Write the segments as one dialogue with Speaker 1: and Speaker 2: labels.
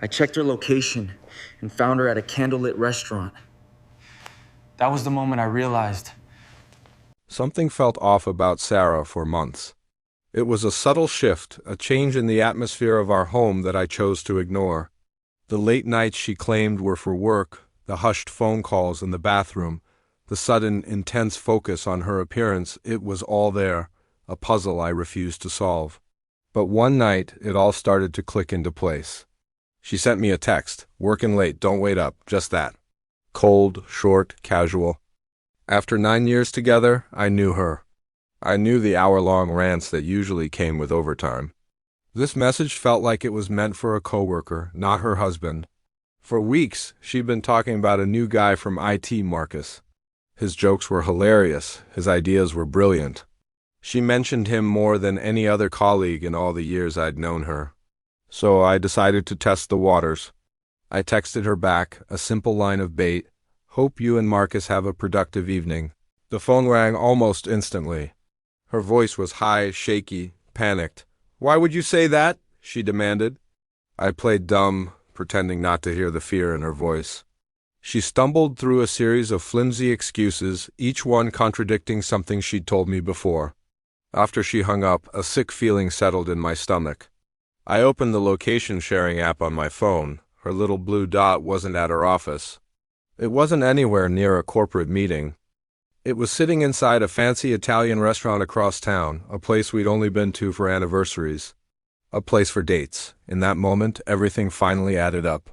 Speaker 1: I checked her location and found her at a candlelit restaurant. That was the moment I realized.
Speaker 2: Something felt off about Sarah for months. It was a subtle shift, a change in the atmosphere of our home that I chose to ignore. The late nights she claimed were for work, the hushed phone calls in the bathroom, the sudden, intense focus on her appearance, it was all there, a puzzle I refused to solve. But one night, it all started to click into place. She sent me a text, "Working late, don't wait up," just that. Cold, short, casual. After 9 years together, I knew her. I knew the hour-long rants that usually came with overtime. This message felt like it was meant for a coworker, not her husband. For weeks, she'd been talking about a new guy from IT, Marcus. His jokes were hilarious, his ideas were brilliant. She mentioned him more than any other colleague in all the years I'd known her. So I decided to test the waters. I texted her back, a simple line of bait, "Hope you and Marcus have a productive evening." The phone rang almost instantly. Her voice was high, shaky, panicked. "Why would you say that?" she demanded. I played dumb, pretending not to hear the fear in her voice. She stumbled through a series of flimsy excuses, each one contradicting something she'd told me before. After she hung up, a sick feeling settled in my stomach. I opened the location-sharing app on my phone. Her little blue dot wasn't at her office. It wasn't anywhere near a corporate meeting. It was sitting inside a fancy Italian restaurant across town, a place we'd only been to for anniversaries. A place for dates. In that moment, everything finally added up.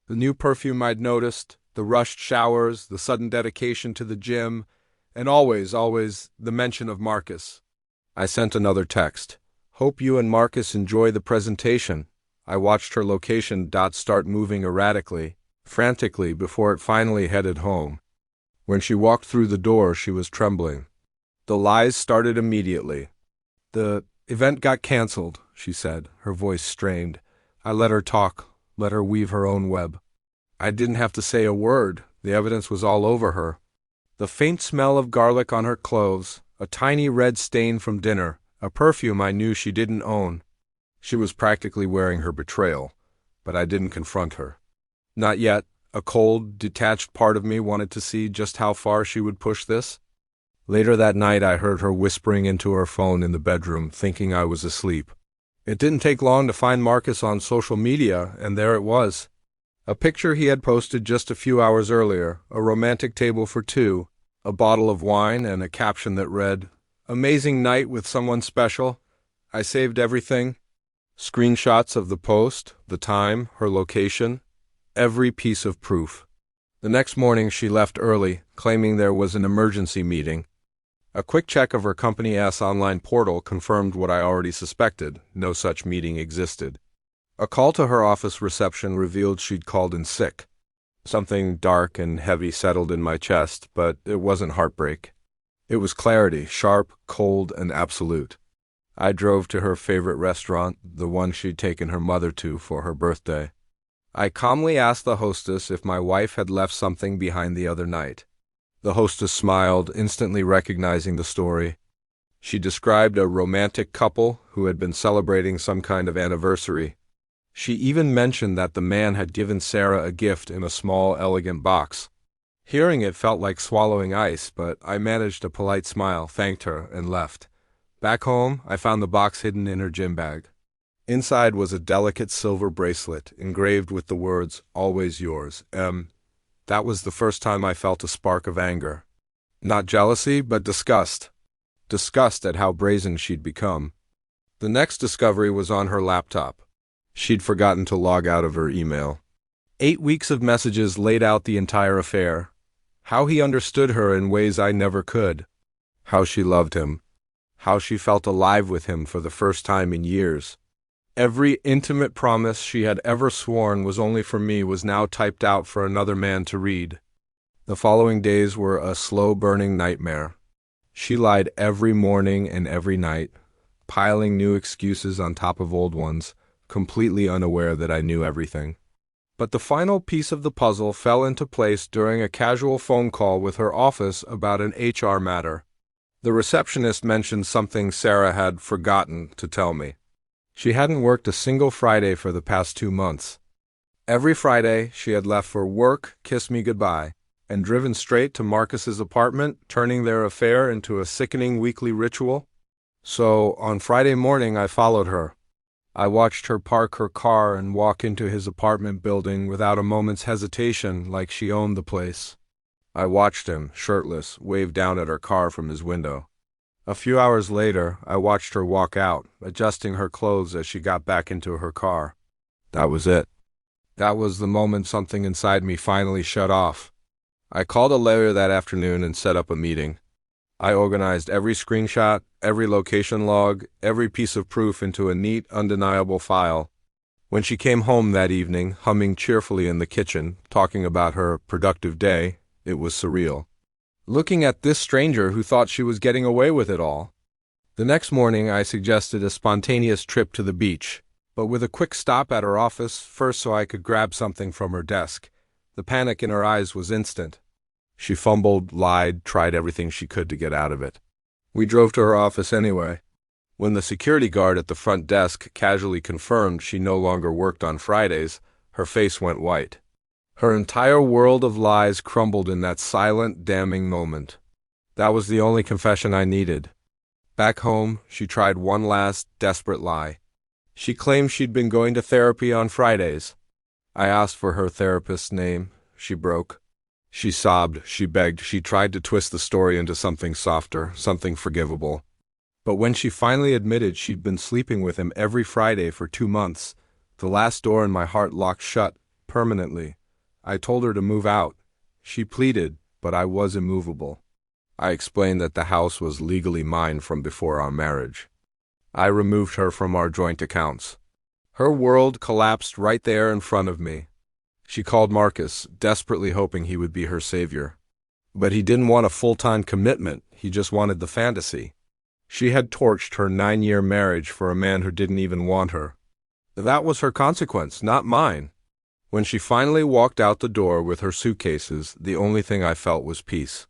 Speaker 2: The new perfume I'd noticed, the rushed showers, the sudden dedication to the gym, and always, the mention of Marcus. I sent another text. "Hope you and Marcus enjoy the presentation." I watched her location dot start moving erratically, frantically, before it finally headed home. When she walked through the door, she was trembling. The lies started immediately. "The event got canceled," she said, her voice strained. I let her talk, let her weave her own web. I didn't have to say a word. The evidence was all over her. The faint smell of garlic on her clothes, a tiny red stain from dinner, a perfume I knew she didn't own. She was practically wearing her betrayal, but I didn't confront her. Not yet. A cold, detached part of me wanted to see just how far she would push this. Later that night, I heard her whispering into her phone in the bedroom, thinking I was asleep. It didn't take long to find Marcus on social media, and there it was. A picture he had posted just a few hours earlier, a romantic table for two, a bottle of wine, and a caption that read, "Amazing night with someone special. I saved everything." Screenshots of the post, the time, her location, every piece of proof. The next morning she left early, claiming there was an emergency meeting. A quick check of her company's online portal confirmed what I already suspected. No such meeting existed. A call to her office reception revealed she'd called in sick. Something dark and heavy settled in my chest, but it wasn't heartbreak. It was clarity, sharp, cold, and absolute. I drove to her favorite restaurant, the one she'd taken her mother to for her birthday. I calmly asked the hostess if my wife had left something behind the other night. The hostess smiled, instantly recognizing the story. She described a romantic couple who had been celebrating some kind of anniversary. She even mentioned that the man had given Sarah a gift in a small, elegant box. Hearing it felt like swallowing ice, but I managed a polite smile, thanked her, and left. Back home, I found the box hidden in her gym bag. Inside was a delicate silver bracelet, engraved with the words, "Always yours, M." That was the first time I felt a spark of anger. Not jealousy, but disgust. Disgust at how brazen she'd become. The next discovery was on her laptop. She'd forgotten to log out of her email. 8 weeks of messages laid out the entire affair. How he understood her in ways I never could. How she loved him. How she felt alive with him for the first time in years. Every intimate promise she had ever sworn was only for me was now typed out for another man to read. The following days were a slow-burning nightmare. She lied every morning and every night, piling new excuses on top of old ones, completely unaware that I knew everything. But the final piece of the puzzle fell into place during a casual phone call with her office about an HR matter. The receptionist mentioned something Sarah had forgotten to tell me. She hadn't worked a single Friday for the past 2 months. Every Friday, she had left for work, kissed me goodbye, and driven straight to Marcus's apartment, turning their affair into a sickening weekly ritual. So, on Friday morning, I followed her. I watched her park her car and walk into his apartment building without a moment's hesitation, like she owned the place. I watched him, shirtless, wave down at her car from his window. A few hours later, I watched her walk out, adjusting her clothes as she got back into her car. That was it. That was the moment something inside me finally shut off. I called a lawyer that afternoon and set up a meeting. I organized every screenshot, every location log, every piece of proof into a neat, undeniable file. When she came home that evening, humming cheerfully in the kitchen, talking about her productive day, it was surreal. Looking at this stranger who thought she was getting away with it all. The next morning, I suggested a spontaneous trip to the beach, but with a quick stop at her office, first so I could grab something from her desk. The panic in her eyes was instant. She fumbled, lied, tried everything she could to get out of it. We drove to her office anyway. When the security guard at the front desk casually confirmed she no longer worked on Fridays, her face went white. Her entire world of lies crumbled in that silent, damning moment. That was the only confession I needed. Back home, she tried one last, desperate lie. She claimed she'd been going to therapy on Fridays. I asked for her therapist's name. She broke. She sobbed, she begged, she tried to twist the story into something softer, something forgivable. But when she finally admitted she'd been sleeping with him every Friday for 2 months, the last door in my heart locked shut, permanently. I told her to move out. She pleaded, but I was immovable. I explained that the house was legally mine from before our marriage. I removed her from our joint accounts. Her world collapsed right there in front of me. She called Marcus, desperately hoping he would be her savior. But he didn't want a full-time commitment, he just wanted the fantasy. She had torched her 9-year marriage for a man who didn't even want her. That was her consequence, not mine. When she finally walked out the door with her suitcases, the only thing I felt was peace.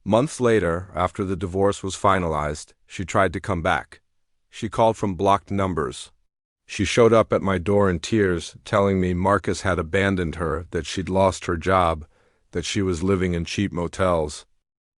Speaker 2: Months later, after the divorce was finalized, she tried to come back. She called from blocked numbers. She showed up at my door in tears, telling me Marcus had abandoned her, that she'd lost her job, that she was living in cheap motels.